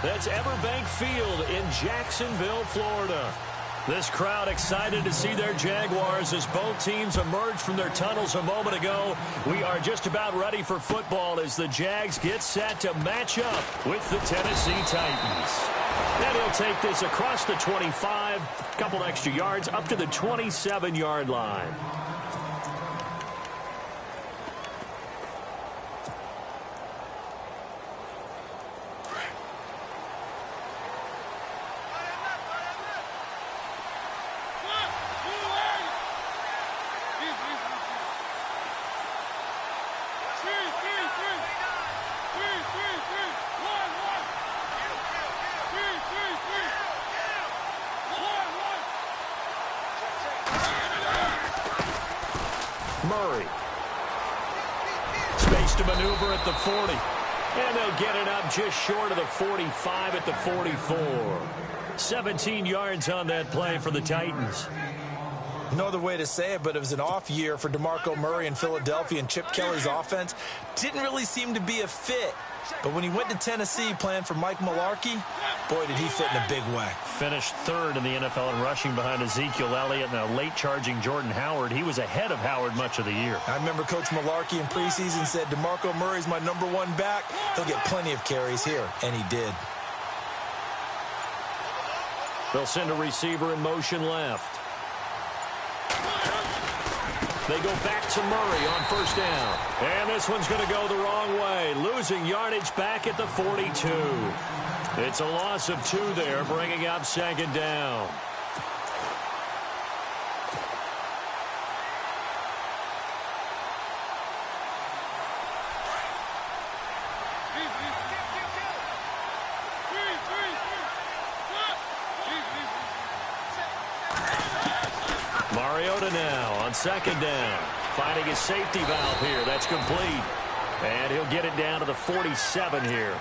That's Everbank Field in Jacksonville, Florida. This crowd excited to see their Jaguars as both teams emerged from their tunnels a moment ago. We are just about ready for football as the Jags get set to match up with the Tennessee Titans. And he'll take this across the 25, a couple extra yards up to the 27-yard line. Murray. Space to maneuver at the 40. And they'll get it up just short of the 45 at the 44. 17 yards on that play for the Titans. No other way to say it, but it was an off year for DeMarco Murray in Philadelphia, and Chip Kelly's offense didn't really seem to be a fit. But when he went to Tennessee playing for Mike Mularkey, boy, did he fit in a big way. Finished third in the NFL in rushing behind Ezekiel Elliott and a late-charging Jordan Howard. He was ahead of Howard much of the year. I remember Coach Mularkey in preseason said, DeMarco Murray's my #1 back. He'll get plenty of carries here, and he did. They'll send a receiver in motion left. They go back to Murray on first down. And this one's going to go the wrong way. Losing yardage back at the 42. It's a loss of 2 there, bringing up second down. Mariota now on second down. Finding his safety valve here. That's complete. And he'll get it down to the 47 here.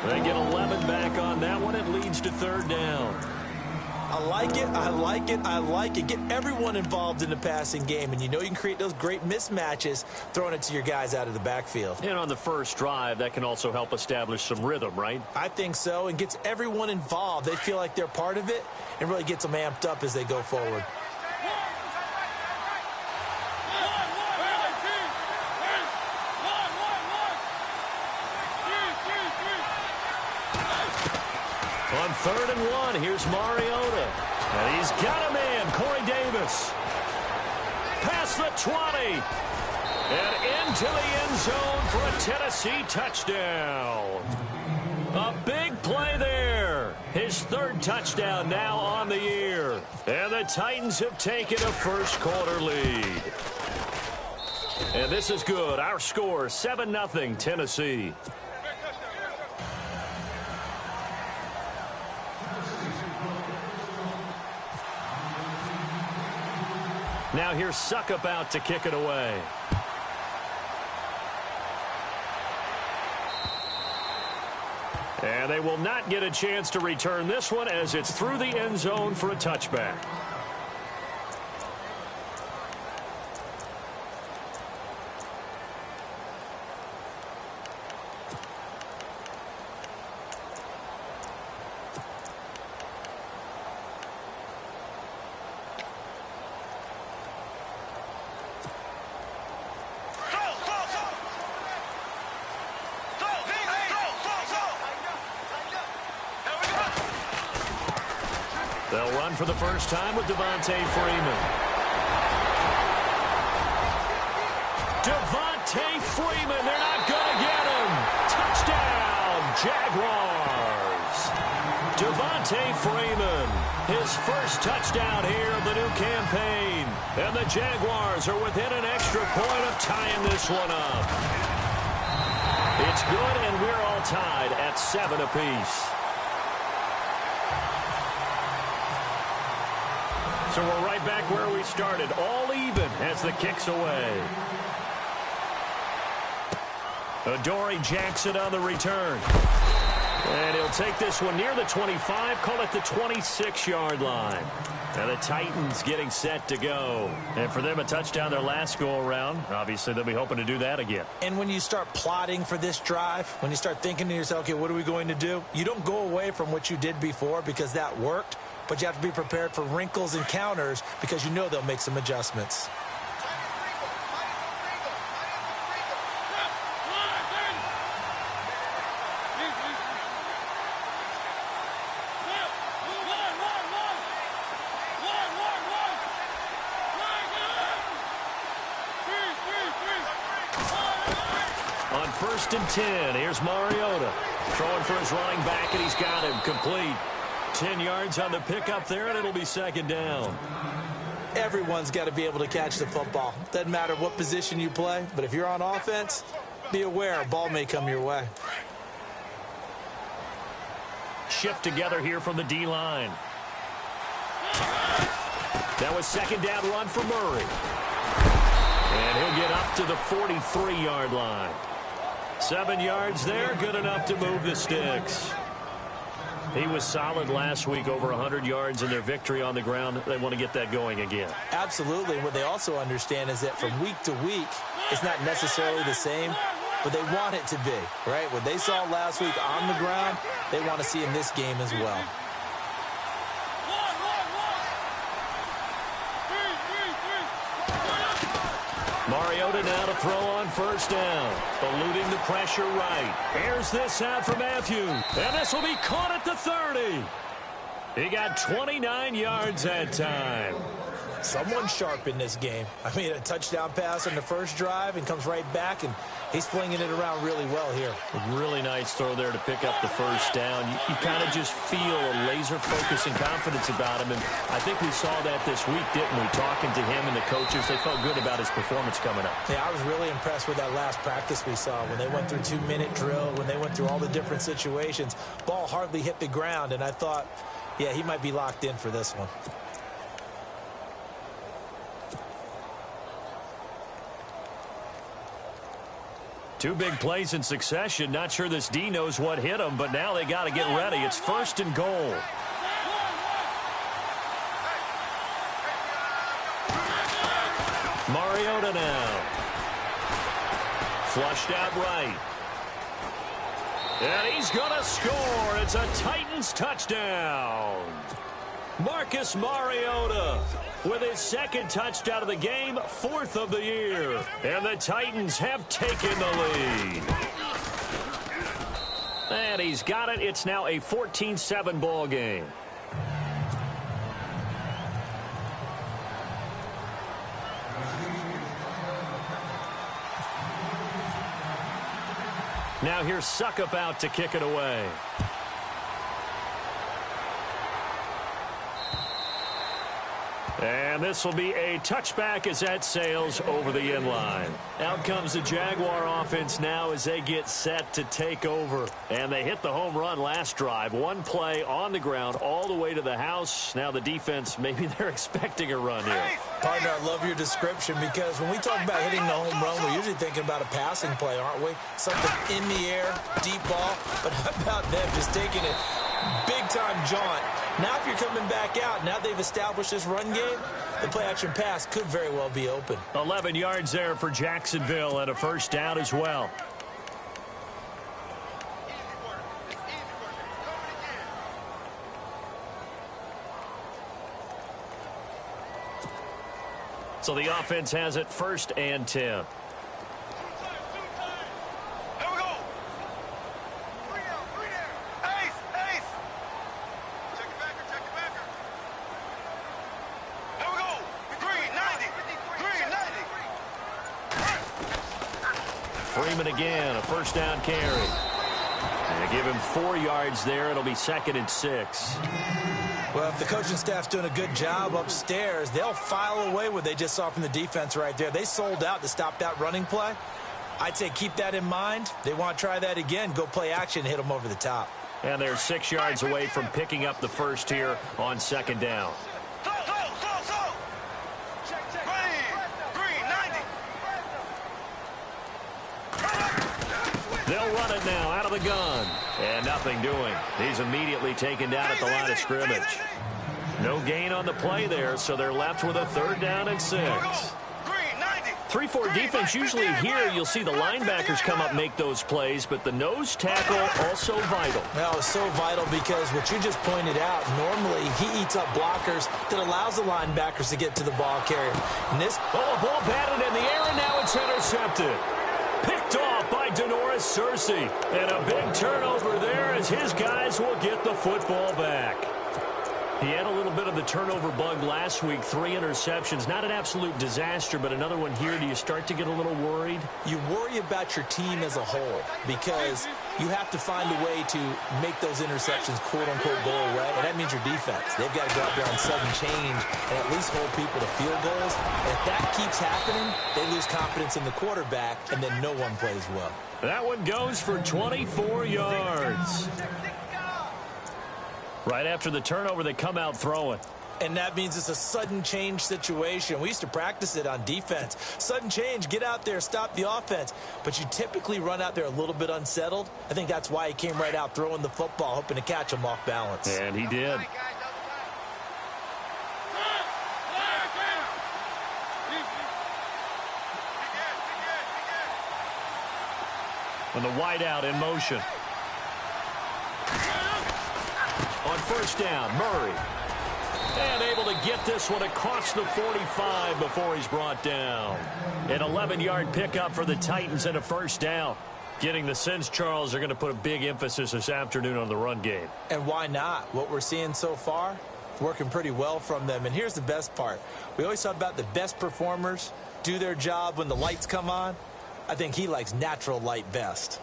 They get 11 back on that one. It leads to third down. I like it, I like it, I like it. Get everyone involved in the passing game, and you know you can create those great mismatches throwing it to your guys out of the backfield. And on the first drive, that can also help establish some rhythm, right? I think so, and gets everyone involved. They feel like they're part of it and really gets them amped up as they go forward. On 3rd and 1, here's Mariota. And he's got a man, Corey Davis. Past the 20. And into the end zone for a Tennessee touchdown. A big play there. His 3rd touchdown now on the year. And the Titans have taken a first-quarter lead. And this is good. Our score, 7-0 Tennessee. Now here's Suckup out to kick it away. And they will not get a chance to return this one as it's through the end zone for a touchback. They'll run for the first time with Devontae Freeman. Devontae Freeman, they're not going to get him. Touchdown, Jaguars. Devontae Freeman, his first touchdown here of the new campaign. And the Jaguars are within an extra point of tying this one up. It's good, and we're all tied at 7 apiece. So we're right back where we started, all even as the kick's away. Adoree Jackson on the return. And he'll take this one near the 25, call it the 26-yard line. And the Titans getting set to go. And for them, a touchdown their last go-around. Obviously, they'll be hoping to do that again. And when you start plotting for this drive, when you start thinking to yourself, okay, what are we going to do? You don't go away from what you did before because that worked, but you have to be prepared for wrinkles and counters because you know they'll make some adjustments. On 1st and 10, here's Mariota. Throwing for his running back, and he's got him complete. 10 yards on the pickup there, and it'll be 2nd down. Everyone's got to be able to catch the football. Doesn't matter what position you play, but if you're on offense, be aware a ball may come your way. Shift together here from the D-line. That was 2nd down run for Murray. And he'll get up to the 43-yard line. 7 yards there, good enough to move the sticks. He was solid last week, over 100 yards in their victory on the ground. They want to get that going again. Absolutely. And what they also understand is that from week to week, it's not necessarily the same, but they want it to be, right? What they saw last week on the ground, they want to see in this game as well. Mariota now to throw on 1st down. Eluding the pressure right. Here's this out for Matthew. And this will be caught at the 30. He got 29 yards that time. Someone sharp in this game. I mean, a touchdown pass on the first drive and comes right back, and he's flinging it around really well here. A really nice throw there to pick up the 1st down. You kind of just feel a laser focus and confidence about him, and I think we saw that this week, didn't we? Talking to him and the coaches, they felt good about his performance coming up. Yeah, I was really impressed with that last practice we saw when they went through 2-minute drill, when they went through all the different situations. Ball hardly hit the ground, and I thought, yeah, he might be locked in for this one. Two big plays in succession. Not sure this D knows what hit him, but now they got to get ready. It's 1st and goal. Mariota now. Flushed out right. And he's going to score. It's a Titans touchdown. Marcus Mariota with his 2nd touchdown of the game, 4th of the year. And the Titans have taken the lead. And he's got it. It's now a 14-7 ball game. Now here's Suckup out to kick it away. And this will be a touchback as that sails over the end line. Out comes the Jaguar offense now as they get set to take over. And they hit the home run last drive. One play on the ground all the way to the house. Now the defense, maybe they're expecting a run here. Partner, I love your description because when we talk about hitting the home run, we're usually thinking about a passing play, aren't we? Something in the air, deep ball. But how about them just taking it big-time jaunt? Now if you're coming back out, now they've established this run game, the play-action pass could very well be open. 11 yards there for Jacksonville and a 1st down as well. So the offense has it 1st and 10. Freeman again, a 1st down carry. And they give him 4 yards there. It'll be 2nd and 6. Well, if the coaching staff's doing a good job upstairs, they'll file away what they just saw from the defense right there. They sold out to stop that running play. I'd say keep that in mind. They want to try that again. Go play action, hit them over the top. And they're 6 yards away from picking up the 1st here on 2nd down. They'll run it now out of the gun. And nothing doing. He's immediately taken down at the line of scrimmage. No gain on the play there, so they're left with a 3rd down and 6. 3-4 defense, usually here you'll see the linebackers come up make those plays, but the nose tackle also vital. Well, it's so vital because what you just pointed out, normally he eats up blockers that allows the linebackers to get to the ball carrier. And this ball batted in the air, and now it's intercepted. Picked off by Denoris Searcy. And a big turnover there as his guys will get the football back. He had a little bit of the turnover bug last week, 3 interceptions. Not an absolute disaster, but another one here. Do you start to get a little worried? You worry about your team as a whole because you have to find a way to make those interceptions, quote-unquote, go away, and that means your defense. They've got to go out there on sudden change and at least hold people to field goals. And if that keeps happening, they lose confidence in the quarterback, and then no one plays well. That one goes for 24 yards. Right after the turnover, they come out throwing. And that means it's a sudden change situation. We used to practice it on defense. Sudden change, get out there, stop the offense. But you typically run out there a little bit unsettled. I think that's why he came right out throwing the football, hoping to catch him off balance. And he did. And the wideout in motion. On 1st down, Murray. And able to get this one across the 45 before he's brought down. An 11-yard pickup for the Titans and a 1st down. Getting the sense, Charles, are going to put a big emphasis this afternoon on the run game. And why not? What we're seeing so far, working pretty well from them. And here's the best part. We always talk about the best performers do their job when the lights come on. I think he likes natural light best.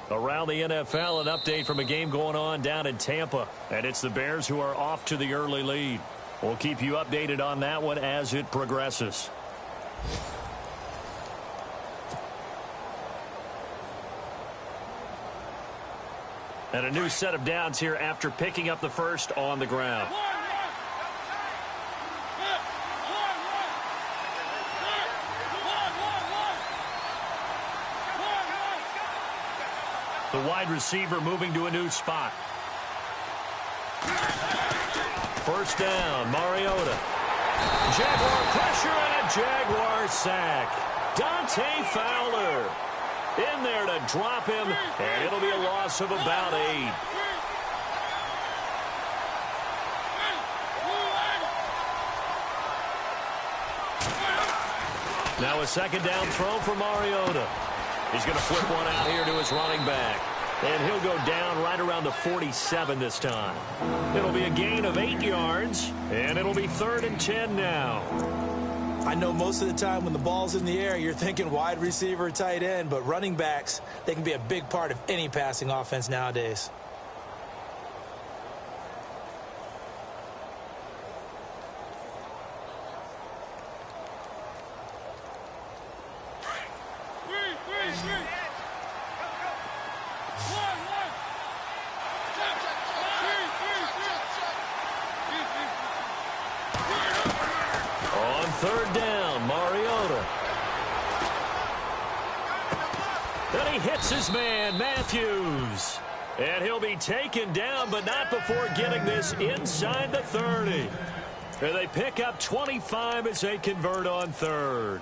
Around the NFL, an update from a game going on down in Tampa. And it's the Bears who are off to the early lead. We'll keep you updated on that one as it progresses. And a new set of downs here after picking up the first on the ground. The wide receiver moving to a new spot. 1st down, Mariota. Jaguar pressure and a Jaguar sack. Dante Fowler in there to drop him, and it'll be a loss of about 8. Now a 2nd down throw for Mariota. He's going to flip one out here to his running back. And he'll go down right around the 47 this time. It'll be a gain of 8 yards, and it'll be 3rd and 10 now. I know most of the time when the ball's in the air, you're thinking wide receiver, tight end, but running backs, they can be a big part of any passing offense nowadays. On 3rd down, Mariota. Then he hits his man, Matthews. And he'll be taken down, but not before getting this inside the 30. And they pick up 25 as they convert on 3rd.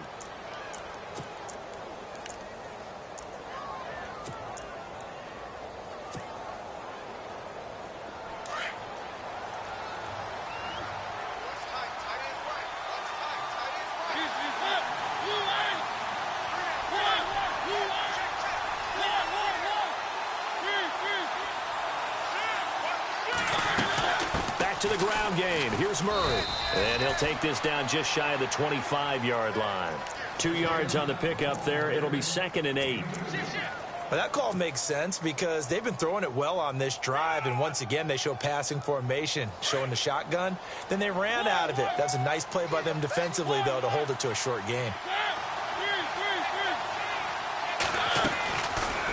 To the ground game. Here's Murray. And he'll take this down just shy of the 25-yard line. 2 yards on the pickup there. It'll be 2nd and 8. Well, that call makes sense because they've been throwing it well on this drive, and once again they show passing formation, showing the shotgun. Then they ran out of it. That's a nice play by them defensively, though, to hold it to a short game.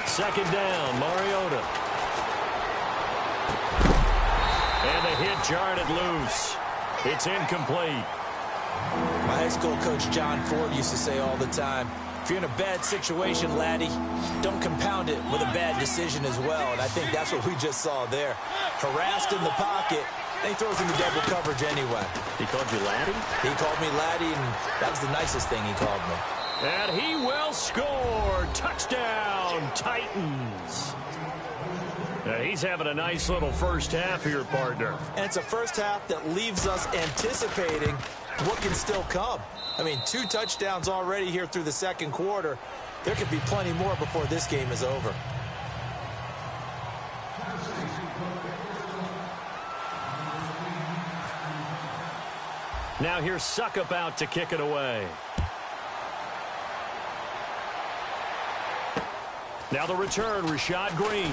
2nd down, Mariota. And the hit jarred it loose. It's incomplete. My high school coach John Ford used to say all the time, If you're in a bad situation, laddie, don't compound it with a bad decision as well. And I think that's what we just saw there. Harassed in the pocket, and he throws into double coverage anyway. He called you laddie? He called me laddie, and that was the nicest thing he called me. And he will score. Touchdown, Titans. He's having a nice little first half here, partner. And it's a first half that leaves us anticipating what can still come. I mean, 2 touchdowns already here through the second quarter. There could be plenty more before this game is over. Now here's Suckup out to kick it away. Now the return, Rashad Green.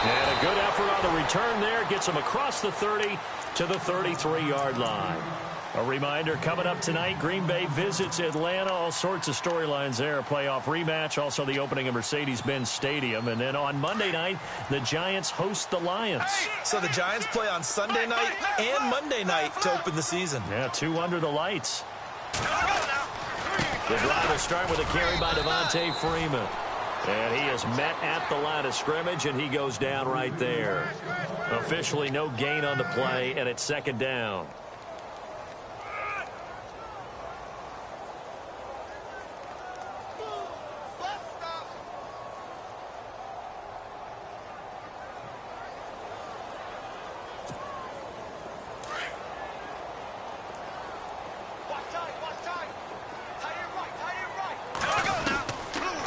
And a good effort on the return there. Gets him across the 30 to the 33-yard line. A reminder, coming up tonight, Green Bay visits Atlanta. All sorts of storylines there. A playoff rematch, also the opening of Mercedes-Benz Stadium. And then on Monday night, the Giants host the Lions. So the Giants play on Sunday night and Monday night to open the season. Yeah, 2 under the lights. The drive will start with a carry by Devontae Freeman. And he is met at the line of scrimmage, and he goes down right there. Officially no gain on the play, and it's second down.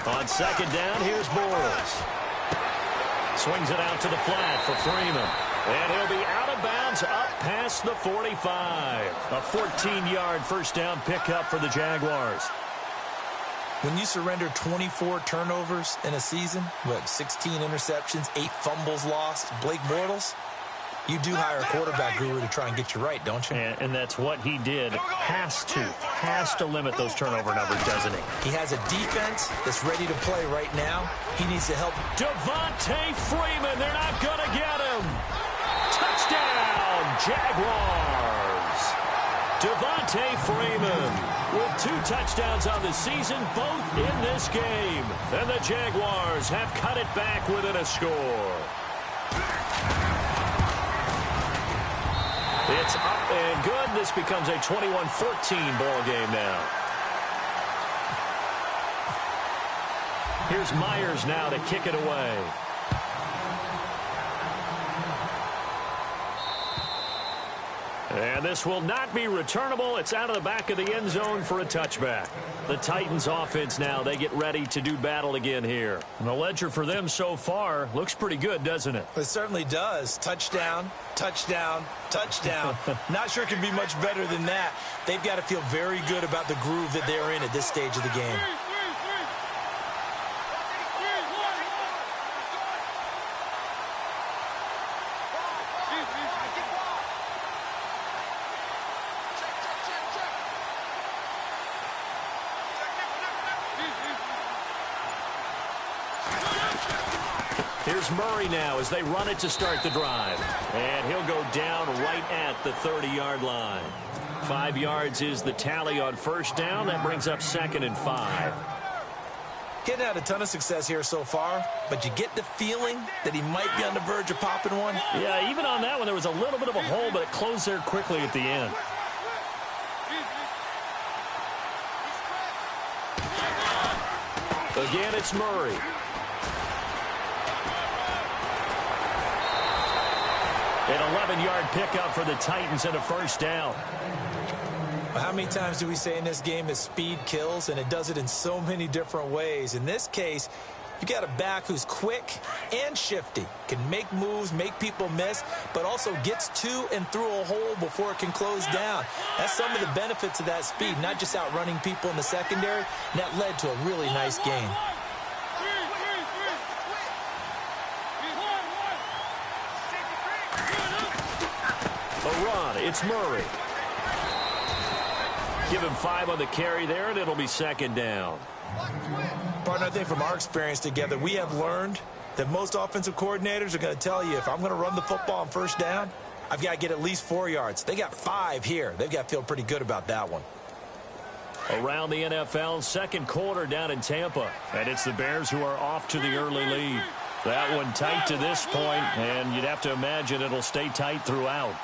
On second down, here's Bortles. Swings it out to the flat for Freeman. And he'll be out of bounds up past the 45. A 14-yard first down pickup for the Jaguars. When you surrender 24 turnovers in a season, 16 interceptions, 8 fumbles lost, Blake Bortles, you do hire a quarterback guru to try and get you right, don't you? And that's what he did. Has to limit those turnover numbers, doesn't he? He has a defense that's ready to play right now. He needs to help. Devontae Freeman, they're not going to get him. Touchdown, Jaguars. Devontae Freeman with 2 touchdowns on the season, both in this game. And the Jaguars have cut it back within a score. It's up and good. This becomes a 21-14 ball game now. Here's Myers now to kick it away. And this will not be returnable. It's out of the back of the end zone for a touchback. The Titans offense now, they get ready to do battle again here. And the ledger for them so far looks pretty good, doesn't it? It certainly does. Touchdown, touchdown, touchdown. Not sure it can be much better than that. They've got to feel very good about the groove that they're in at this stage of the game. Here's Murray now as they run it to start the drive. And he'll go down right at the 30-yard line. 5 yards is the tally on first down. That brings up 2nd and 5. Getting had a ton of success here so far, but you get the feeling that he might be on the verge of popping one. Yeah, even on that one, there was a little bit of a hole, but it closed there quickly at the end. Again, it's Murray. An 11-yard pickup for the Titans and a first down. Well, how many times do we say in this game that speed kills, and it does it in so many different ways? In this case, you got a back who's quick and shifty, can make moves, make people miss, but also gets to and through a hole before it can close down. That's some of the benefits of that speed, not just outrunning people in the secondary, and that led to a really nice game. A run, it's Murray. Give him 5 on the carry there, and it'll be 2nd down. Partner, I think from our experience together, we have learned that most offensive coordinators are going to tell you, if I'm going to run the football on first down, I've got to get at least 4 yards. They got 5 here. They've got to feel pretty good about that one. Around the NFL, second quarter down in Tampa. And it's the Bears who are off to the early lead. That one tight to this point, and you'd have to imagine it'll stay tight throughout.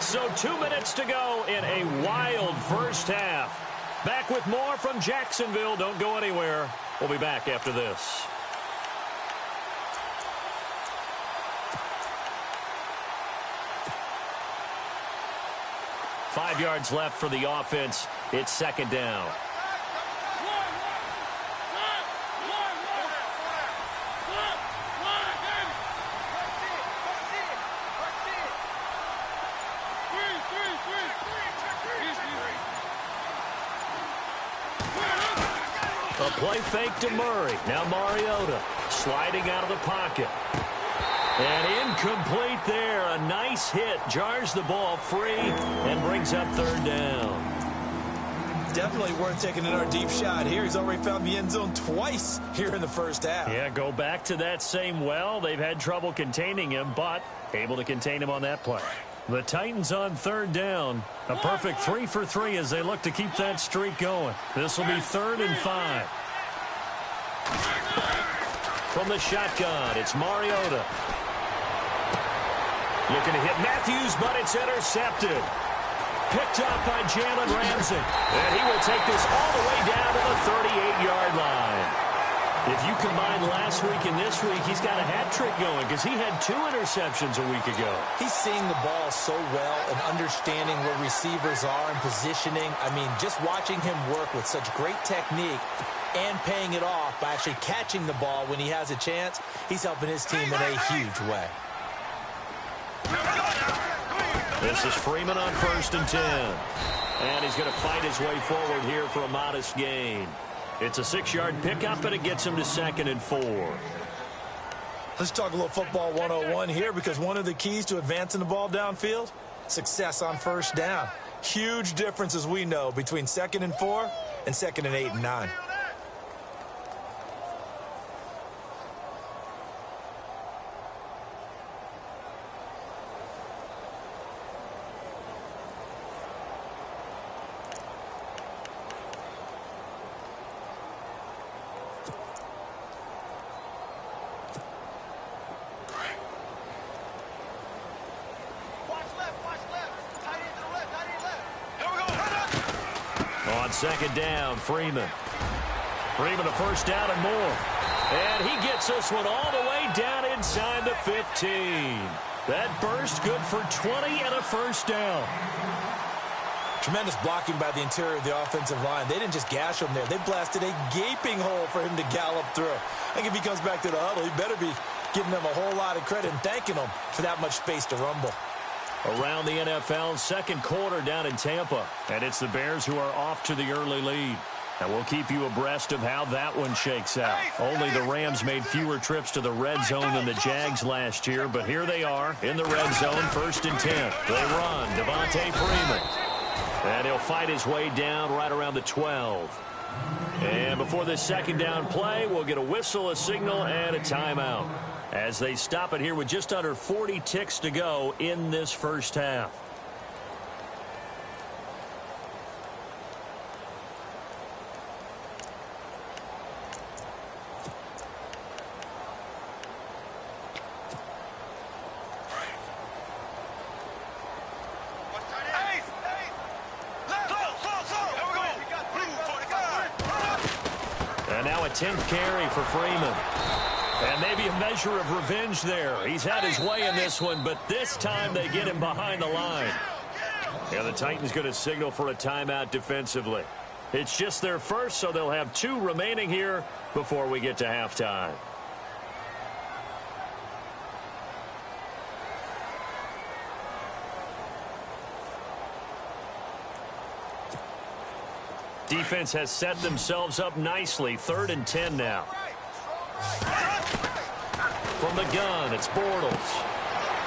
So 2 minutes to go in a wild first half. Back with more from Jacksonville. Don't go anywhere. We'll be back after this. Five yards left for the offense. It's second down. A play fake to Murray. Now Mariota sliding out of the pocket. And incomplete there. A nice hit. Jars the ball free and brings up third down. Definitely worth taking another deep shot here. He's already found the end zone twice here in the first half. Yeah, go back to that same well. They've had trouble containing him, but able to contain him on that play. The Titans on third down. A perfect 3 for 3 as they look to keep that streak going. This will be 3rd and 5. From the shotgun, it's Mariota. Looking to hit Matthews, but it's intercepted. Picked up by Jalen Ramsey. And he will take this all the way down to the 38-yard line. If you combine last week and this week, he's got a hat trick going because he had 2 interceptions a week ago. He's seeing the ball so well and understanding where receivers are and positioning. I mean, just watching him work with such great technique and paying it off by actually catching the ball when he has a chance, he's helping his team in a huge way. This is Freeman on 1st and 10. And he's going to fight his way forward here for a modest gain. It's a 6-yard pickup, and it gets him to 2nd and 4. Let's talk a little football 101 here, because one of the keys to advancing the ball downfield, success on first down. Huge difference, as we know, between 2nd and 4 and 2nd and 8 and 9. On second down, Freeman. Freeman a first down and more. And he gets this one all the way down inside the 15. That burst good for 20 and a first down. Tremendous blocking by the interior of the offensive line. They didn't just gash him there. They blasted a gaping hole for him to gallop through. I think if he comes back to the huddle, he better be giving them a whole lot of credit and thanking them for that much space to rumble. Around the NFL, second quarter down in Tampa. And it's the Bears who are off to the early lead. And we'll keep you abreast of how that one shakes out. Only the Rams made fewer trips to the red zone than the Jags last year, but here they are in the red zone, 1st and 10. They run, Devontae Freeman. And he'll fight his way down right around the 12. And before this second down play, we'll get a whistle, a signal, and a timeout, as they stop it here with just under 40 ticks to go in this first half. And now a 10th carry for Freeman. And maybe a measure of revenge there. He's had his way in this one, but this time they get him behind the line. And the Titans going to signal for a timeout defensively. It's just their first, so they'll have 2 remaining here before we get to halftime. Defense has set themselves up nicely. 3rd and 10 now. From the gun, it's Bortles.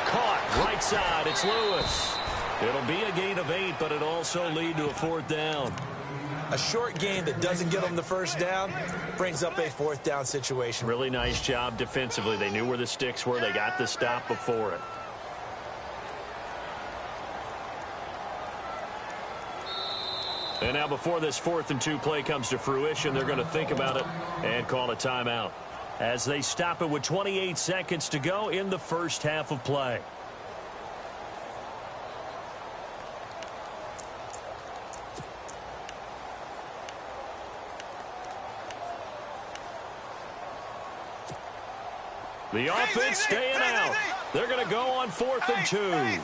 Caught, right side, it's Lewis. It'll be a gain of 8, but it'll also lead to a 4th down. A short game that doesn't get them the first down brings up a fourth down situation. Really nice job defensively. They knew where the sticks were. They got the stop before it. And now before this 4th and 2 play comes to fruition, they're going to think about it and call a timeout as they stop it with 28 seconds to go in the first half of play. The offense staying out. They're going to go on 4th and 2.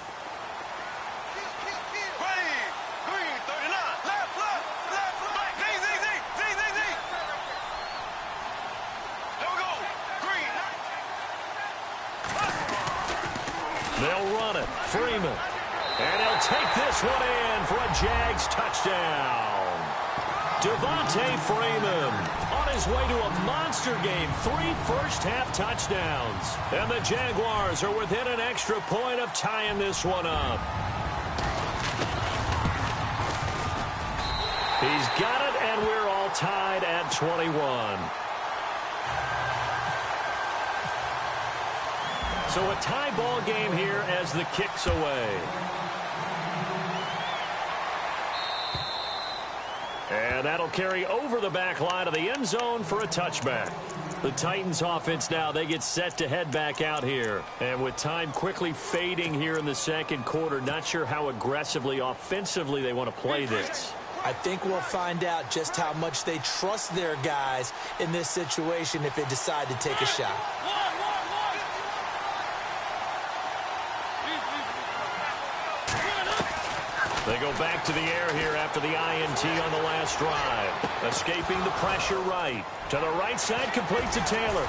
They'll run it. Freeman. And he'll take this one in for a Jags touchdown. Devontae Freeman on his way to a monster game. 3 first-half touchdowns. And the Jaguars are within an extra point of tying this one up. He's got it, and we're all tied at 21. So a tie ball game here as the kick's away. And that'll carry over the back line of the end zone for a touchback. The Titans offense now, they get set to head back out here. And with time quickly fading here in the second quarter, not sure how aggressively, offensively they want to play this. I think we'll find out just how much they trust their guys in this situation if they decide to take a shot. They go back to the air here after the INT on the last drive. Escaping the pressure right. To the right side, complete to Taylor.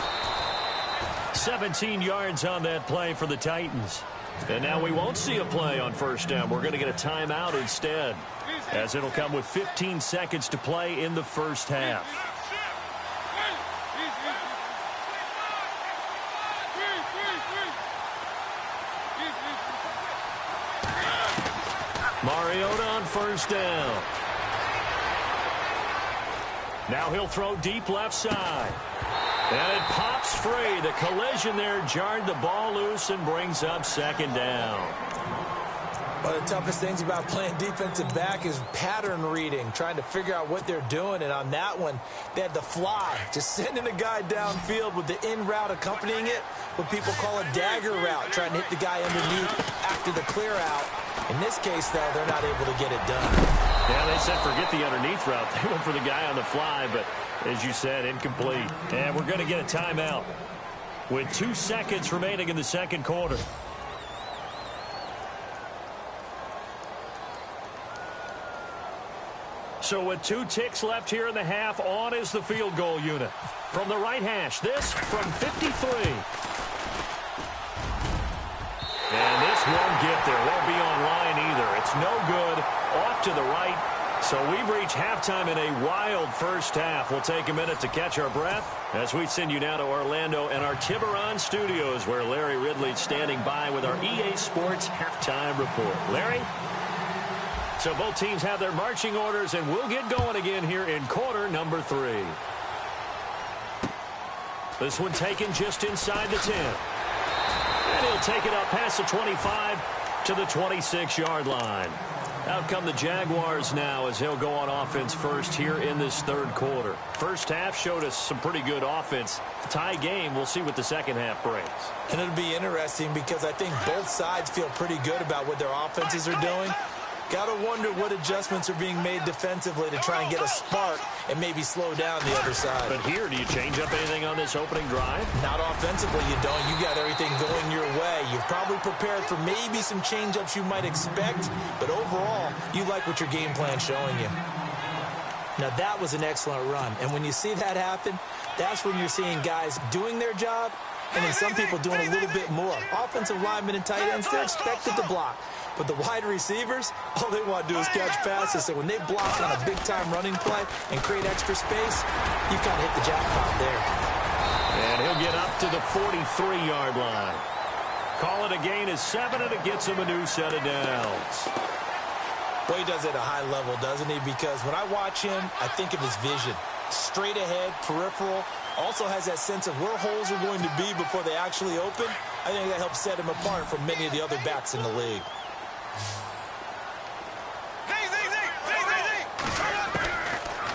17 yards on that play for the Titans. And now we won't see a play on first down. We're going to get a timeout instead, as it'll come with 15 seconds to play in the first half. Mariota on first down. Now he'll throw deep left side. And it pops free. The collision there jarred the ball loose and brings up second down. One of the toughest things about playing defensive back is pattern reading, trying to figure out what they're doing. And on that one, they had the fly, just sending a guy downfield with the in route accompanying it, what people call a dagger route, trying to hit the guy underneath after the clear out. In this case, though, they're not able to get it done. Yeah, they said forget the underneath route. They went for the guy on the fly, but as you said, incomplete. And we're going to get a timeout with 2 seconds remaining in the second quarter. So with 2 ticks left here in the half, on is the field goal unit. From the right hash, this from 53. And this won't get there. Won't be on line either. It's no good. Off to the right. So we've reached halftime in a wild first half. We'll take a minute to catch our breath as we send you now to Orlando and our Tiburon studios, where Larry Ridley's standing by with our EA Sports halftime report. Larry? So both teams have their marching orders, and we'll get going again here in quarter number 3. This one taken just inside the 10. And he'll take it up past the 25 to the 26-yard line. Out come the Jaguars now as he'll go on offense first here in this third quarter. First half showed us some pretty good offense. Tie game, we'll see what the second half brings. And it'll be interesting because I think both sides feel pretty good about what their offenses are doing. Got to wonder what adjustments are being made defensively to try and get a spark and maybe slow down the other side. But here, do you change up anything on this opening drive? Not offensively, you don't. You got everything going your way. You've probably prepared for maybe some change-ups you might expect, but overall, you like what your game plan's showing you. Now, that was an excellent run, and when you see that happen, that's when you're seeing guys doing their job and then some people doing a little bit more. Offensive linemen and tight ends, they're expected to block. But the wide receivers, all they want to do is catch passes. So when they block on a big-time running play and create extra space, you've kind of hit the jackpot there. And he'll get up to the 43-yard line. Call it a gain of 7, and it gets him a new set of downs. Well, he does it at a high level, doesn't he? Because when I watch him, I think of his vision. Straight ahead, peripheral, also has that sense of where holes are going to be before they actually open. I think that helps set him apart from many of the other backs in the league.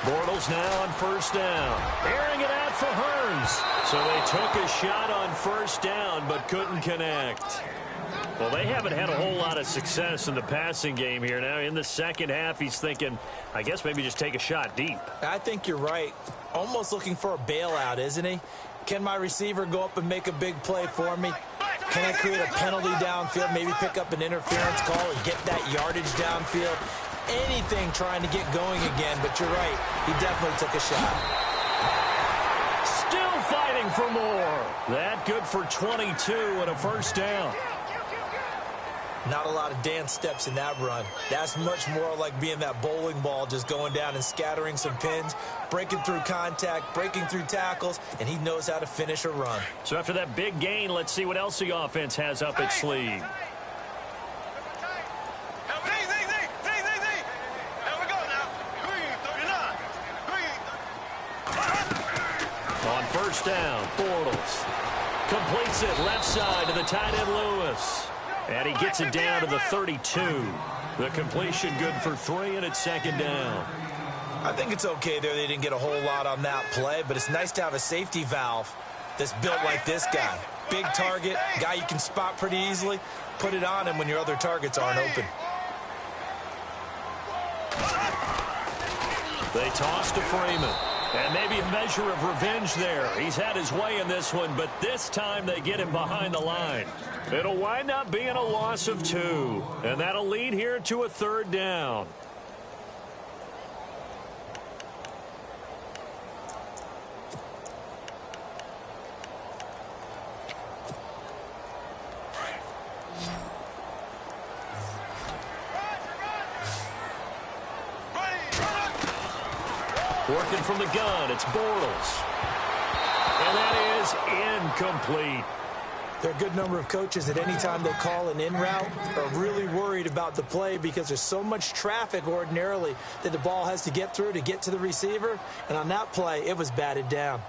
Bortles now on first down. Airing it out for Hearns. So they took a shot on first down but couldn't connect. Well, they haven't had a whole lot of success in the passing game here. Now in the second half, he's thinking, I guess maybe just take a shot deep. I think you're right. Almost looking for a bailout, isn't he? Can my receiver go up and make a big play for me? Can I create a penalty downfield, maybe pick up an interference call or get that yardage downfield? Anything trying to get going again, but you're right. He definitely took a shot. Still fighting for more. That good for 22 and a first down. Not a lot of dance steps in that run. That's much more like being that bowling ball, just going down and scattering some pins, breaking through contact, breaking through tackles, and he knows how to finish a run. So after that big gain, let's see what else the offense has up its sleeve. On first down, Bortles completes it left side to the tight end Lewis. And he gets it down to the 32. The completion good for 3, and it's second down. I think it's okay there. They didn't get a whole lot on that play, but it's nice to have a safety valve that's built like this guy. Big target, guy you can spot pretty easily. Put it on him when your other targets aren't open. They toss to Freeman. And maybe a measure of revenge there. He's had his way in this one, but this time they get him behind the line. It'll wind up being a loss of 2. And that'll lead here to a third down. Working from the gun, it's Bortles. And that is incomplete. There are a good number of coaches that any time they call an in route are really worried about the play because there's so much traffic ordinarily that the ball has to get through to get to the receiver. And on that play, it was batted down.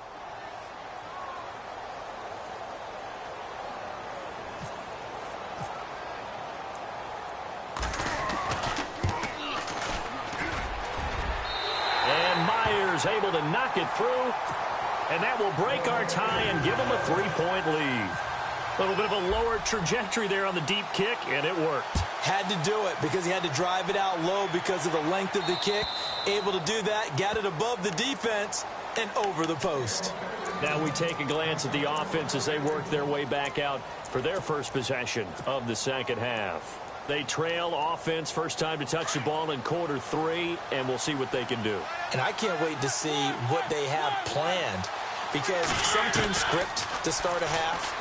Able to knock it through, and that will break our tie and give them a 3-point lead. A little bit of a lower trajectory there on the deep kick, and it worked. Had to do it because he had to drive it out low because of the length of the kick. Able to do that, got it above the defense and over the post. Now we take a glance at the offense as they work their way back out for their first possession of the second half. They trail offense first time to touch the ball in quarter 3, and we'll see what they can do. And I can't wait to see what they have planned because some teams script to start a half.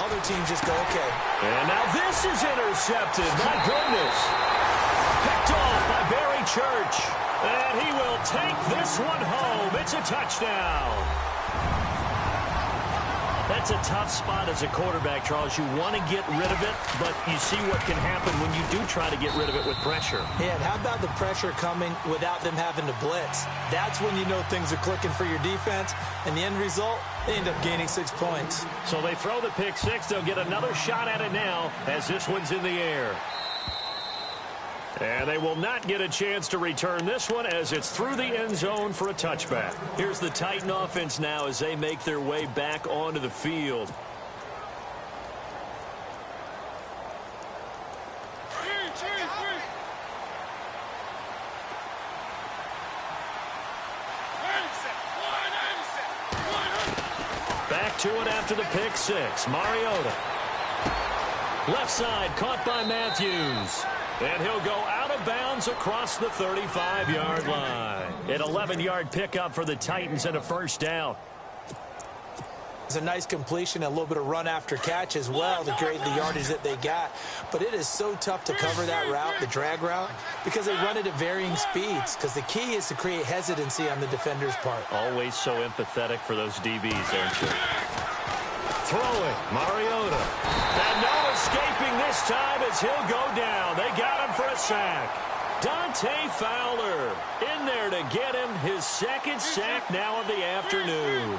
Other teams just go, okay. And now this is intercepted. My goodness. Picked off by Barry Church. And he will take this one home. It's a touchdown. That's a tough spot as a quarterback, Charles. You want to get rid of it, but you see what can happen when you do try to get rid of it with pressure. Yeah, and how about the pressure coming without them having to blitz? That's when you know things are clicking for your defense, and the end result, they end up gaining 6 points. So they throw the pick 6. They'll get another shot at it now as this one's in the air. And they will not get a chance to return this one as it's through the end zone for a touchback. Here's the Titan offense now as they make their way back onto the field. Back to it after the pick 6. Mariota. Left side caught by Matthews. And he'll go out of bounds across the 35-yard line. An 11-yard pickup for the Titans and a first down. It's a nice completion, a little bit of run after catch as well to create the yardage that they got. But it is so tough to cover that route, the drag route, because they run it at varying speeds. Because the key is to create hesitancy on the defender's part. Always so empathetic for those DBs, aren't you? Throwing, Mariota. And no escaping this time as he'll go down. They got him for a sack. Dante Fowler in there to get him his second sack now of the afternoon.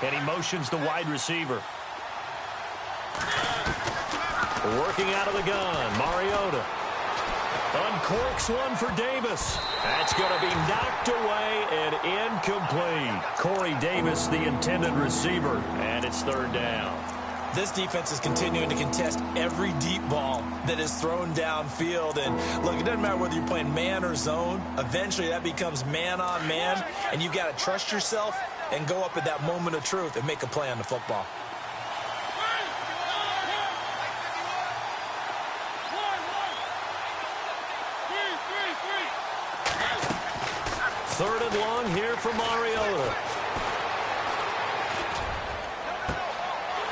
And he motions the wide receiver. Working out of the gun, Mariota. Uncorks one for Davis. That's going to be knocked away and incomplete. Corey Davis, the intended receiver, and it's third down. This defense is continuing to contest every deep ball that is thrown downfield. And, look, it doesn't matter whether you're playing man or zone. Eventually, that becomes man on man, and you've got to trust yourself and go up at that moment of truth and make a play on the football. Third and long here for Mariota.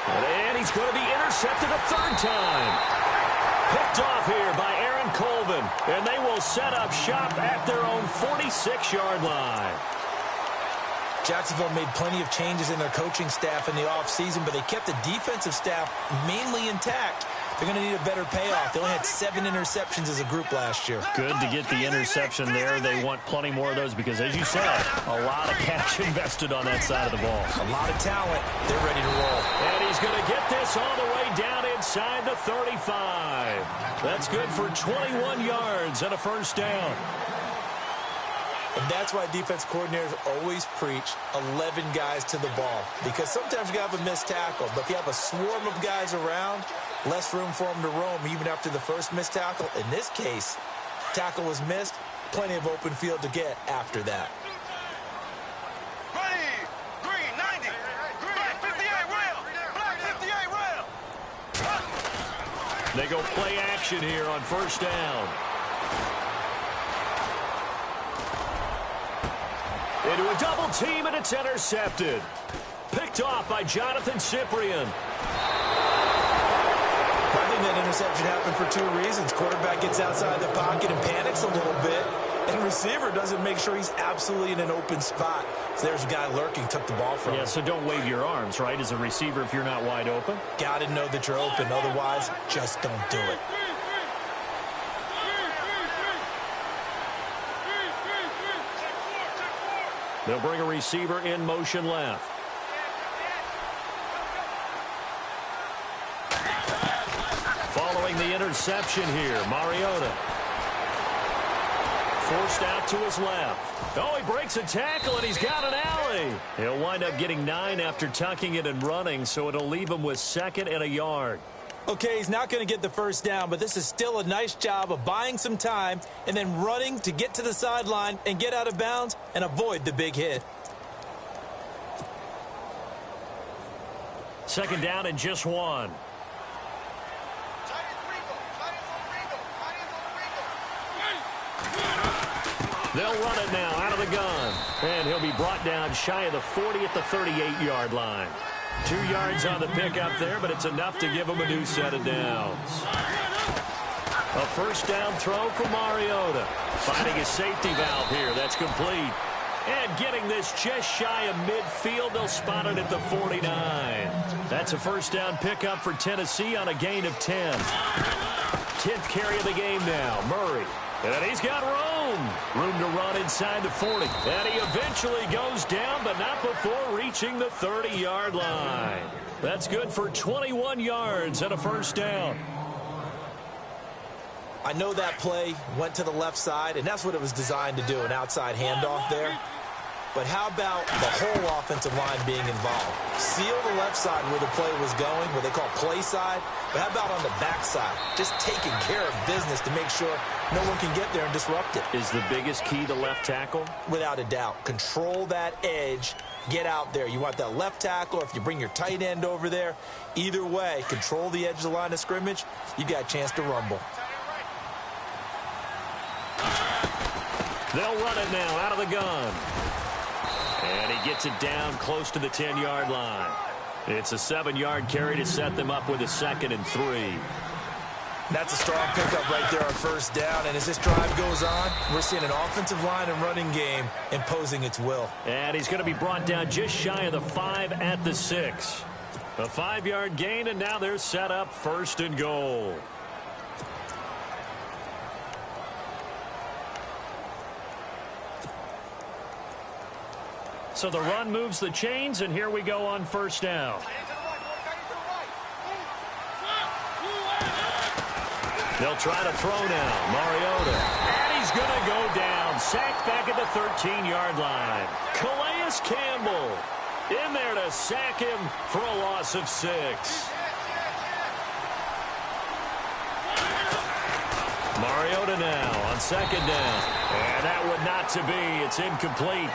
And he's going to be intercepted a third time. Picked off here by Aaron Colvin. And they will set up shop at their own 46-yard line. Jacksonville made plenty of changes in their coaching staff in the offseason, but they kept the defensive staff mainly intact. They're going to need a better payoff. They only had 7 interceptions as a group last year. Good to get the interception there. They want plenty more of those because, as you said, a lot of cash invested on that side of the ball. A lot of talent. They're ready to roll. And he's going to get this all the way down inside the 35. That's good for 21 yards and a first down. And that's why defense coordinators always preach 11 guys to the ball. Because sometimes you have a missed tackle, but if you have a swarm of guys around, less room for them to roam even after the first missed tackle. In this case, tackle was missed, plenty of open field to get after that. Ready, green 90, black 58 rail, black 58 rail. They go play action here on first down. Into a double team, and it's intercepted. Picked off by Jonathan Cyprien. I think that interception happened for 2 reasons. Quarterback gets outside the pocket and panics a little bit, and receiver doesn't make sure he's absolutely in an open spot. So there's a guy lurking, took the ball from him. Yeah, so don't wave your arms, right, as a receiver if you're not wide open. Got to know that you're open. Otherwise, just don't do it. They'll bring a receiver in motion left. Following the interception here, Mariota. Forced out to his left. Oh, he breaks a tackle, and he's got an alley. He'll wind up getting 9 after tucking it and running, so it'll leave him with 2nd and a yard. Okay, he's not going to get the first down, but this is still a nice job of buying some time and then running to get to the sideline and get out of bounds and avoid the big hit. 2nd down and just 1. They'll run it now out of the gun. And he'll be brought down shy of the 40 at the 38-yard line. 2 yards on the pickup there, but it's enough to give him a new set of downs. A first down throw for Mariota. Finding a safety valve here. That's complete. And getting this just shy of midfield, they'll spot it at the 49. That's a first down pickup for Tennessee on a gain of 10. 10th carry of the game now. Murray. And he's got room to run inside the 40. And he eventually goes down, but not before reaching the 30-yard line. That's good for 21 yards and a first down. I know that play went to the left side, and that's what it was designed to do, an outside handoff there. But how about the whole offensive line being involved? Seal the left side where the play was going, what they call play side. But how about on the back side? Just taking care of business to make sure no one can get there and disrupt it. Is the biggest key to left tackle? Without a doubt. Control that edge. Get out there. You want that left tackle, or if you bring your tight end over there, either way, control the edge of the line of scrimmage, you got a chance to rumble. They'll run it now out of the gun. And he gets it down close to the 10-yard line. It's a 7-yard carry to set them up with a 2nd and 3. That's a strong pickup right there on first down. And as this drive goes on, we're seeing an offensive line and running game imposing its will. And he's going to be brought down just shy of the 5 at the 6. A 5-yard gain, and now they're set up 1st and goal. So the run moves the chains, and here we go on 1st down. They'll try to throw now. Mariota. And he's going to go down. Sacked back at the 13-yard line. Calais Campbell in there to sack him for a loss of 6. Mariota now on 2nd down. And that would not to be. It's incomplete.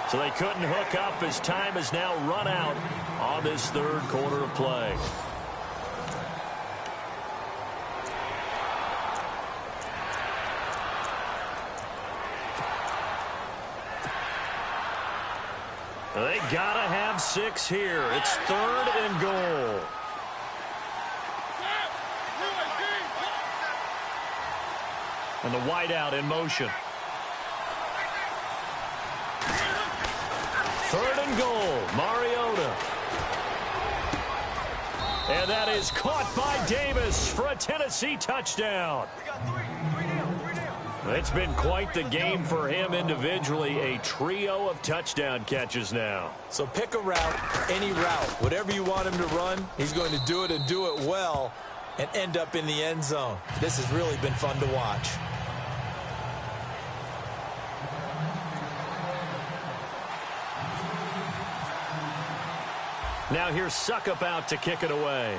So they couldn't hook up as time has now run out on this 3rd quarter of play. They gotta have 6 here. It's 3rd and goal. And the wideout in motion. 3rd and goal, Mariota. And that is caught by Davis for a Tennessee touchdown. It's been quite the game for him individually. A trio of touchdown catches now. So pick a route, any route. Whatever you want him to run, he's going to do it and do it well and end up in the end zone. This has really been fun to watch. Now here's Suckup out to kick it away.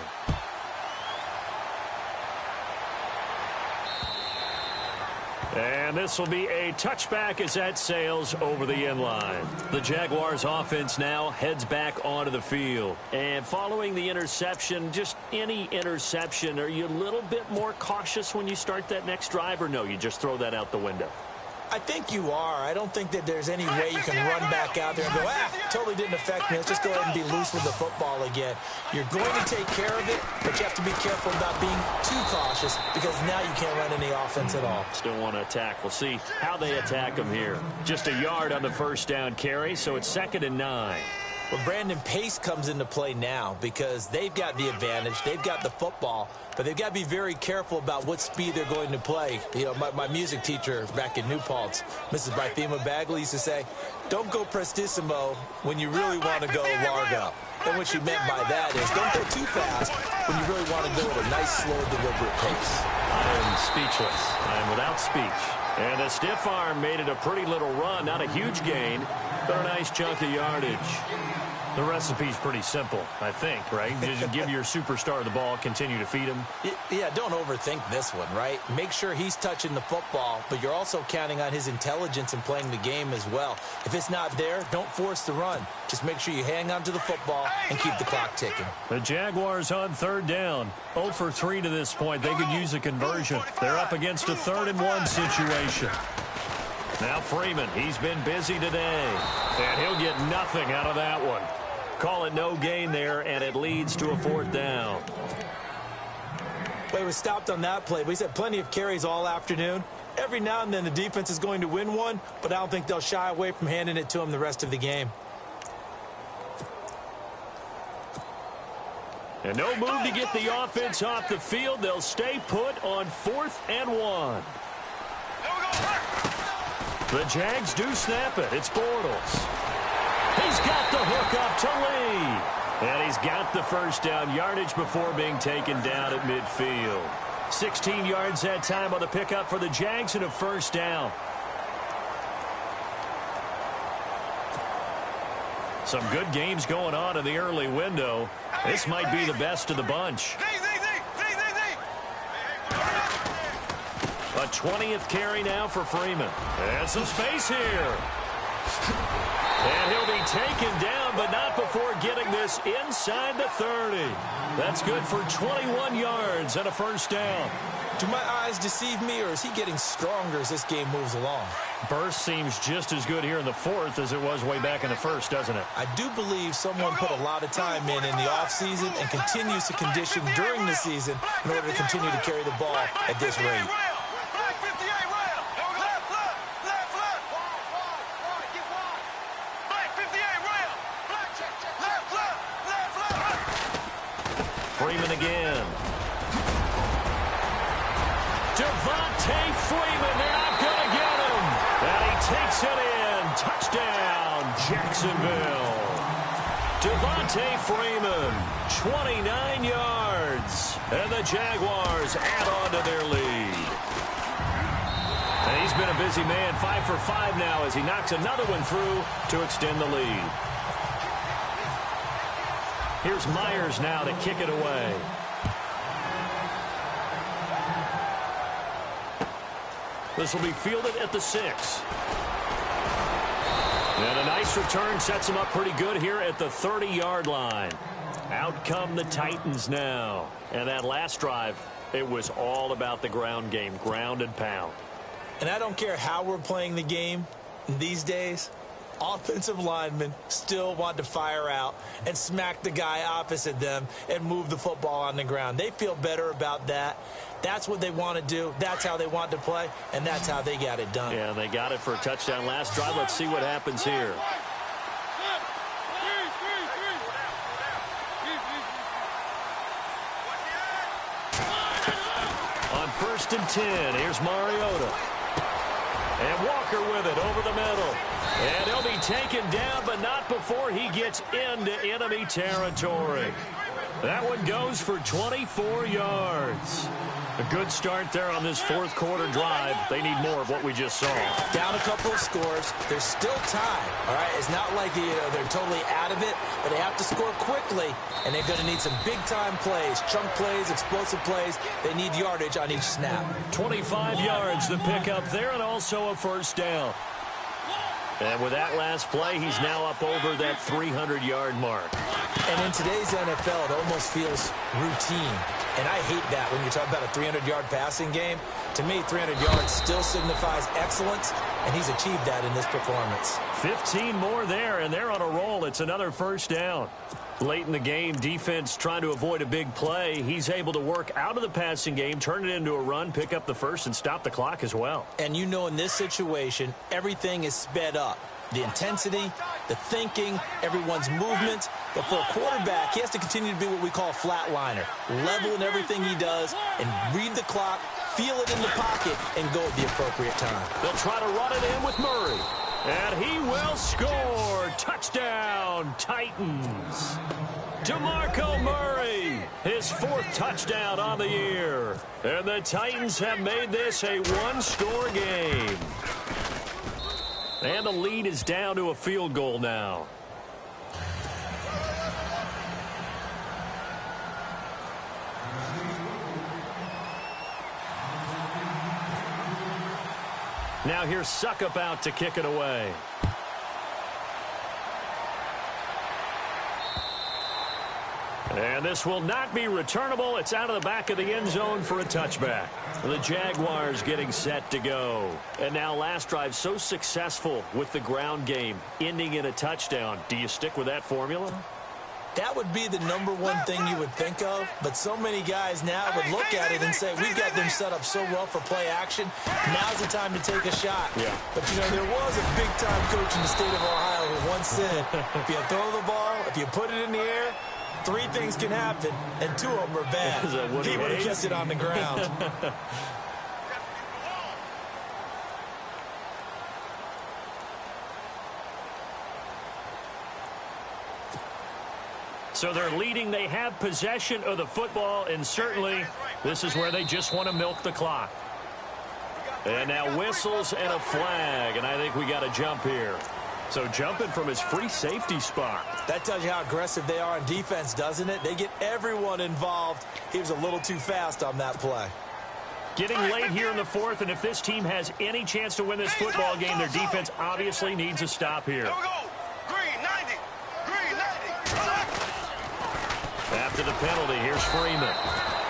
And this will be a touchback as that sails over the end line. The Jaguars offense now heads back onto the field. And following the interception, just any interception, are you a little bit more cautious when you start that next drive, or no, you just throw that out the window? I think you are. I don't think that there's any way you can run back out there and go, totally didn't affect me. Let's just go ahead and be loose with the football again. You're going to take care of it, but you have to be careful about being too cautious because now you can't run any offense at all. Still want to attack. We'll see how they attack them here. Just a yard on the 1st down carry, so it's 2nd and 9. Well, Brandon, pace comes into play now because they've got the advantage. They've got the football, but they've got to be very careful about what speed they're going to play. You know, my music teacher back in New Paltz, Mrs. Bythema Bagley, used to say, don't go prestissimo when you really want to go largo. And what she meant by that is don't go too fast when you really want to go at a nice, slow, deliberate pace. I am speechless. I am without speech. And the stiff arm made it a pretty little run. Not a huge gain, but a nice chunk of yardage. The recipe's pretty simple, I think, right? Just give your superstar the ball, continue to feed him. Yeah, don't overthink this one, right? Make sure he's touching the football, but you're also counting on his intelligence in playing the game as well. If it's not there, don't force the run. Just make sure you hang on to the football and keep the clock ticking. The Jaguars on 3rd down. 0 for 3 to this point. They could use a conversion. They're up against a 3rd and 1 situation. Now Freeman, he's been busy today, and he'll get nothing out of that one. Call it no gain there, and it leads to a 4th down. Well, he was stopped on that play, but he's had plenty of carries all afternoon. Every now and then the defense is going to win one, but I don't think they'll shy away from handing it to him the rest of the game. And no move to get the offense off the field. They'll stay put on 4th and 1. The Jags do snap it. It's Bortles. He's got the hook up to Lee. And he's got the 1st down yardage before being taken down at midfield. 16 yards that time on the pickup for the Jags and a 1st down. Some good games going on in the early window. This might be the best of the bunch. A 20th carry now for Freeman. And some space here. And he'll be taken down, but not before getting this inside the 30. That's good for 21 yards and a 1st down. Do my eyes deceive me, or is he getting stronger as this game moves along? Burst seems just as good here in the 4th as it was way back in the 1st, doesn't it? I do believe someone put a lot of time in the offseason and continues to condition during the season in order to continue to carry the ball at this rate. Freeman again. Devontae Freeman, they're not going to get him. And he takes it in. Touchdown, Jacksonville. Devontae Freeman, 29 yards. And the Jaguars add on to their lead. And he's been a busy man, 5 for 5 now as he knocks another one through to extend the lead. Here's Myers now to kick it away. This will be fielded at the 6. And a nice return sets him up pretty good here at the 30-yard line. Out come the Titans now. And that last drive, it was all about the ground game, ground and pound. And I don't care how we're playing the game these days, offensive linemen still want to fire out and smack the guy opposite them and move the football on the ground. They feel better about that. That's what they want to do. That's how they want to play, and that's how they got it done. Yeah, they got it for a touchdown last drive. Let's see what happens here. On 1st and 10, here's Mariota. And Walker with it over the middle. And he'll be taken down, but not before he gets into enemy territory. That one goes for 24 yards. A good start there on this 4th quarter drive. They need more of what we just saw. Down a couple of scores. There's still time, all right? It's not like they're totally out of it, but they have to score quickly, and they're going to need some big-time plays, chunk plays, explosive plays. They need yardage on each snap. 25 yards to pick up there, and also a first down. And with that last play, he's now up over that 300-yard mark. And in today's NFL, it almost feels routine. And I hate that when you're talking about a 300-yard passing game. To me, 300 yards still signifies excellence, and he's achieved that in this performance. 15 more there, and they're on a roll. It's another first down. Late in the game, defense trying to avoid a big play. He's able to work out of the passing game, turn it into a run, pick up the first, and stop the clock as well. And you know in this situation, everything is sped up. The intensity, the thinking, everyone's movement. But for a quarterback, he has to continue to be what we call a flatliner. Level in everything he does and read the clock, feel it in the pocket, and go at the appropriate time. They'll try to run it in with Murray. And he will score. Touchdown, Titans. DeMarco Murray, his 4th touchdown on the year. And the Titans have made this a one-score game. And the lead is down to a field goal now. Now here's Suckup out to kick it away. And this will not be returnable. It's out of the back of the end zone for a touchback. The Jaguars getting set to go. And now last drive so successful with the ground game, ending in a touchdown. Do you stick with that formula? That would be the #1 thing you would think of, but so many guys now would look at it and say, we've got them set up so well for play action, now's the time to take a shot. Yeah. But, you know, there was a big-time coach in the state of Ohio who once said, if you throw the ball, if you put it in the air, 3 things can happen, and 2 of them are bad. He would have kept it on the ground. So they're leading. They have possession of the football, and certainly this is where they just want to milk the clock. And now whistles and a flag, and I think we got a jump here. So jumping from his free safety spot. That tells you how aggressive they are on defense, doesn't it? They get everyone involved. He was a little too fast on that play. Getting late here in the 4th, and if this team has any chance to win this football game, their defense obviously needs a stop here. Here we go. Green 90. Green 90. After the penalty, here's Freeman.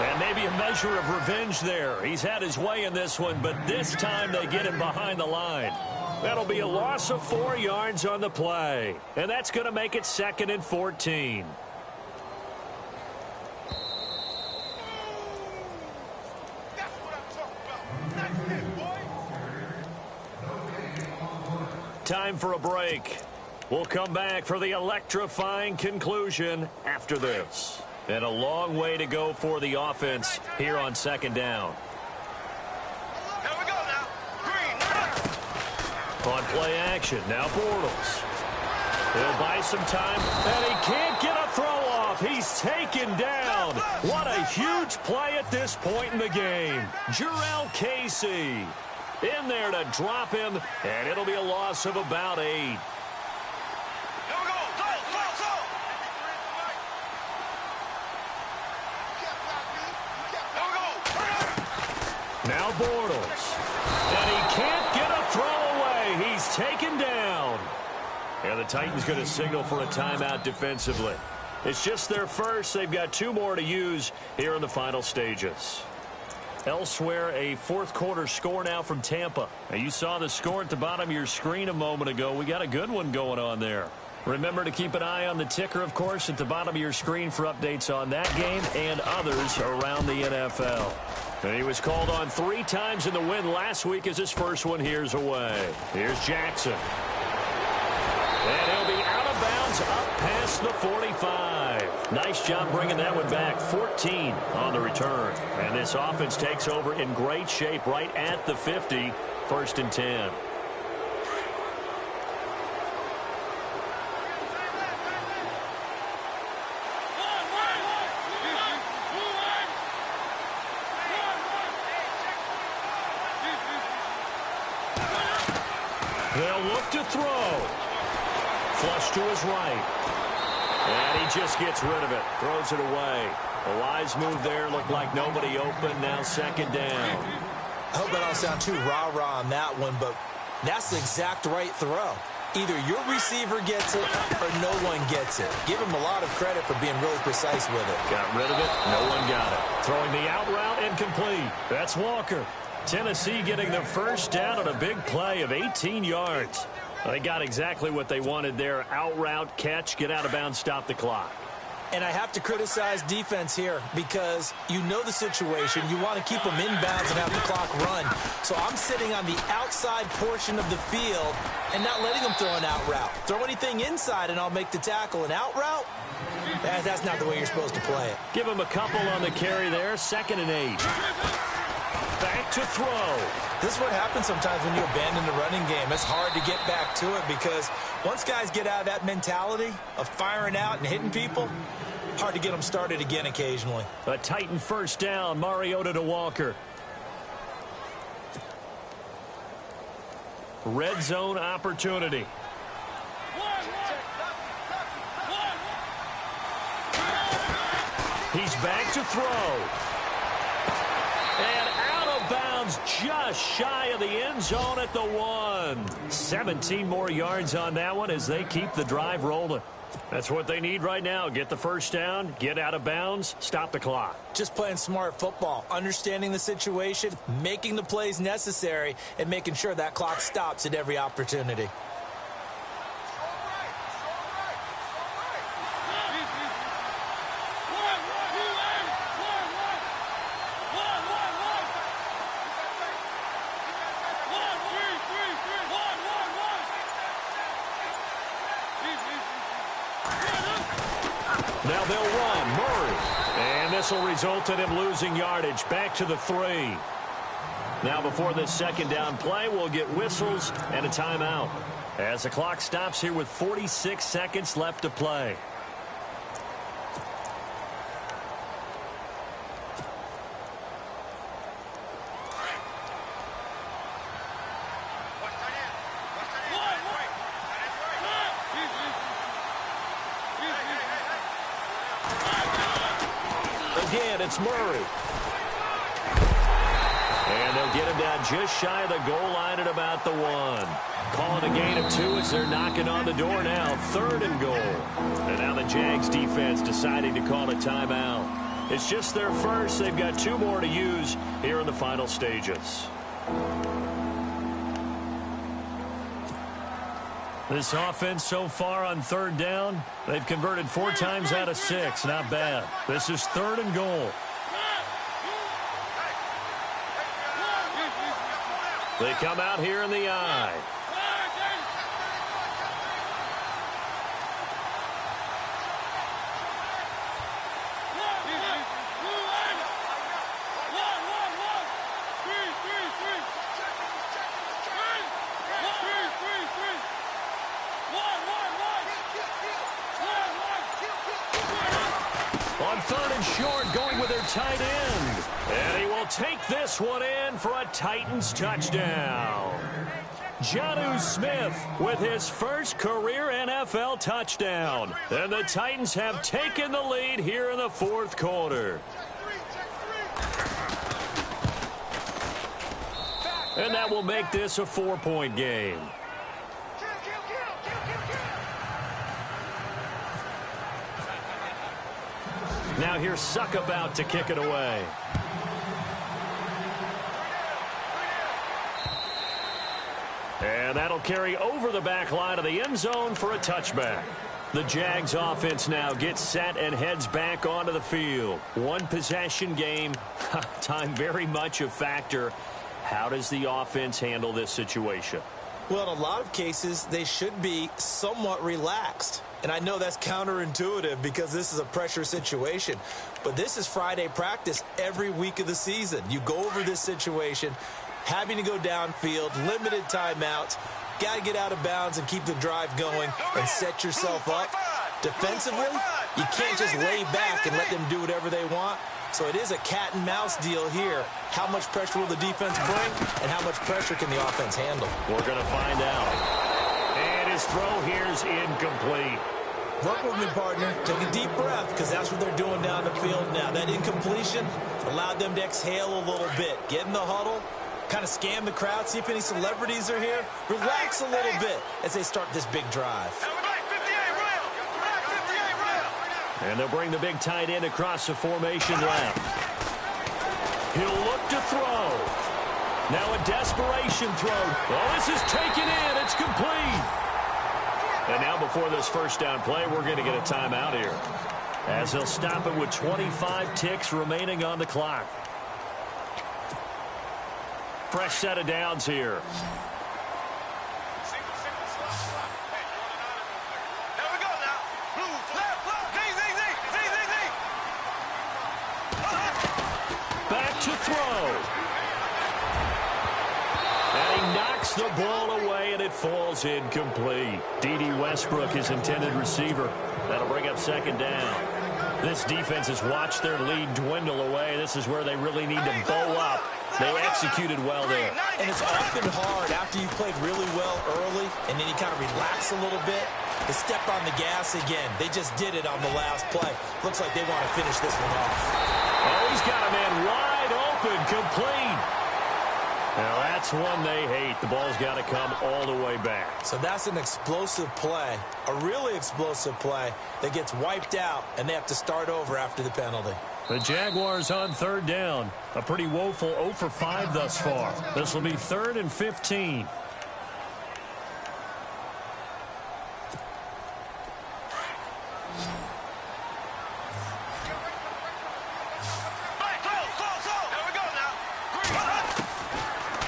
And maybe a measure of revenge there. He's had his way in this one, but this time they get him behind the line. That'll be a loss of 4 yards on the play. And that's going to make it 2nd and 14. That's what I'm talking about. Nice hit, boy. Time for a break. We'll come back for the electrifying conclusion after this. And a long way to go for the offense here on second down. Here we go now. Green. On play action, now Bortles. He'll buy some time, and he can't get a throw off. He's taken down. What a huge play at this point in the game. Jarrell Casey in there to drop him, and it'll be a loss of about 8. Here we go. Go. Now Bortles. And he can't get a throw away. He's taken down. And the Titans going to signal for a timeout defensively. It's just their first. They've got 2 more to use here in the final stages. Elsewhere, a fourth quarter score now from Tampa. Now, you saw the score at the bottom of your screen a moment ago. We got a good one going on there. Remember to keep an eye on the ticker, of course, at the bottom of your screen for updates on that game and others around the NFL. And he was called on 3 times in the win last week as his first one here's away. Here's Jackson. And he'll be out of bounds up past the 45. Nice job bringing that one back. 14 on the return. And this offense takes over in great shape right at the 50. 1st and 10. They'll look to throw. Flush to his right. And he just gets rid of it. Throws it away. A wise move there. Looked like nobody open. Now 2nd down. I hope I don't sound too rah-rah on that one, but that's the exact right throw. Either your receiver gets it or no one gets it. Give him a lot of credit for being really precise with it. Got rid of it. No one got it. Throwing the out route incomplete. That's Walker. Tennessee getting the first down on a big play of 18 yards. They got exactly what they wanted there. Out route, catch, get out of bounds, stop the clock. And I have to criticize defense here because you know the situation. You want to keep them inbounds and have the clock run. So I'm sitting on the outside portion of the field and not letting them throw an out route. Throw anything inside and I'll make the tackle. An out route? That's not the way you're supposed to play it. Give him a couple on the carry there. 2nd and 8. Back to throw. This is what happens sometimes when you abandon the running game. It's hard to get back to it because once guys get out of that mentality of firing out and hitting people, hard to get them started again occasionally. A Titan first down. Mariota to Walker. Red zone opportunity. He's back to throw. And out of bounds just shy of the end zone at the 1. 17 more yards on that one as they keep the drive rolling. That's what they need right now. Get the first down, get out of bounds, stop the clock. Just playing smart football, understanding the situation, making the plays necessary, and making sure that clock stops at every opportunity. Now they'll run. Murray. And this will result in him losing yardage. Back to the 3. Now before this 2nd down play, we'll get whistles and a timeout as the clock stops here with 46 seconds left to play. Again, it's Murray. And they'll get him down just shy of the goal line at about the 1. Calling a gain of 2 as they're knocking on the door now. 3rd and goal. And now the Jags defense deciding to call a timeout. It's just their first. They've got 2 more to use here in the final stages. This offense so far on 3rd down, they've converted 4 times out of 6. Not bad. This is 3rd and goal. They come out here in the eye. short, going with their tight end. And he will take this one in for a Titans touchdown. Jonnu Smith with his first career NFL touchdown. And the Titans have taken the lead here in the fourth quarter. And that will make this a 4-point game. Now here's Suck about to kick it away. And that'll carry over the back line of the end zone for a touchback. The Jags offense now gets set and heads back onto the field. One possession game. Time very much a factor. How does the offense handle this situation? Well, in a lot of cases, they should be somewhat relaxed. And I know that's counterintuitive because this is a pressure situation. But this is Friday practice every week of the season. You go over this situation, having to go downfield, limited timeouts, got to get out of bounds and keep the drive going and set yourself up. Defensively, you can't just lay back and let them do whatever they want. So it is a cat and mouse deal here. How much pressure will the defense bring and how much pressure can the offense handle? We're going to find out. And his throw here is incomplete. Work with me, partner. Take a deep breath because that's what they're doing down the field now. That incompletion allowed them to exhale a little bit. Get in the huddle, kind of scan the crowd, see if any celebrities are here. Relax a little bit as they start this big drive. And they'll bring the big tight end across the formation left. He'll look to throw. Now a desperation throw. Oh, this is taken in. It's complete. And now before this first down play, we're going to get a timeout here, as they'll stop it with 25 ticks remaining on the clock. Fresh set of downs here. Back to throw. And he knocks the ball away, and it falls incomplete. D.D. Westbrook, his intended receiver. That'll bring up second down. This defense has watched their lead dwindle away. This is where they really need to bow up. They executed well there. And it's often hard after you've played really well early and then you kind of relax a little bit to step on the gas again. They just did it on the last play. Looks like they want to finish this one off. Oh, he's got a man wide open, complete. Now that's one they hate. The ball's got to come all the way back. So that's an explosive play, a really explosive play that gets wiped out, and they have to start over after the penalty. The Jaguars on third down. A pretty woeful 0 for 5 thus far. This will be 3rd and 15.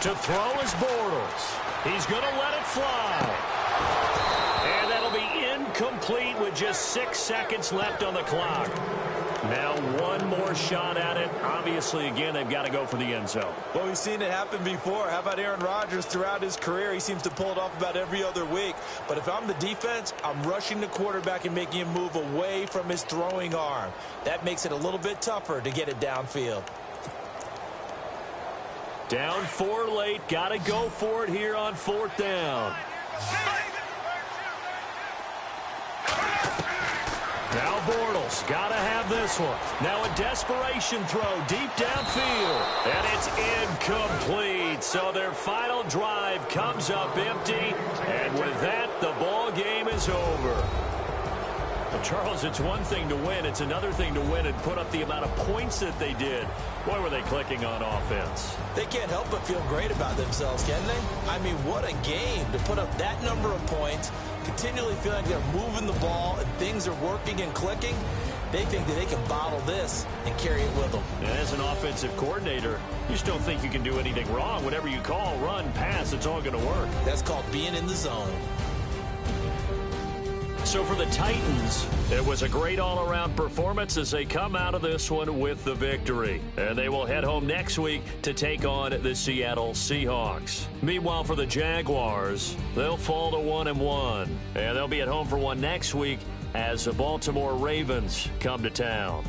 To throw is Bortles. He's going to let it fly. And that'll be incomplete with just 6 seconds left on the clock. Now one more shot at it. Obviously, again, they've got to go for the end zone. Well, we've seen it happen before. How about Aaron Rodgers throughout his career? He seems to pull it off about every other week. But if I'm the defense, I'm rushing the quarterback and making him move away from his throwing arm. That makes it a little bit tougher to get it downfield. Down 4 late. Got to go for it here on 4th down. Now Bortles got to have this one. Now a desperation throw deep downfield. And it's incomplete. So their final drive comes up empty. And with that, the ball game is over. Well, Charles, it's one thing to win. It's another thing to win and put up the amount of points that they did. Boy, were they clicking on offense. They can't help but feel great about themselves, can they? I mean, what a game to put up that number of points, continually feeling like they're moving the ball and things are working and clicking. They think that they can bottle this and carry it with them. And as an offensive coordinator, you just don't think you can do anything wrong. Whatever you call, run, pass, it's all going to work. That's called being in the zone. So for the Titans, it was a great all-around performance as they come out of this one with the victory. And they will head home next week to take on the Seattle Seahawks. Meanwhile, for the Jaguars, they'll fall to 1-1. And they'll be at home for one next week as the Baltimore Ravens come to town.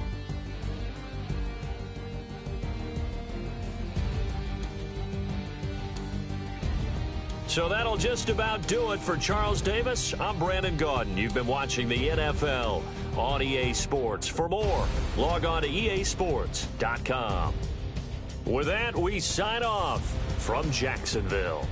So that'll just about do it for Charles Davis. I'm Brandon Gaudin. You've been watching the NFL on EA Sports. For more, log on to easports.com. With that, we sign off from Jacksonville.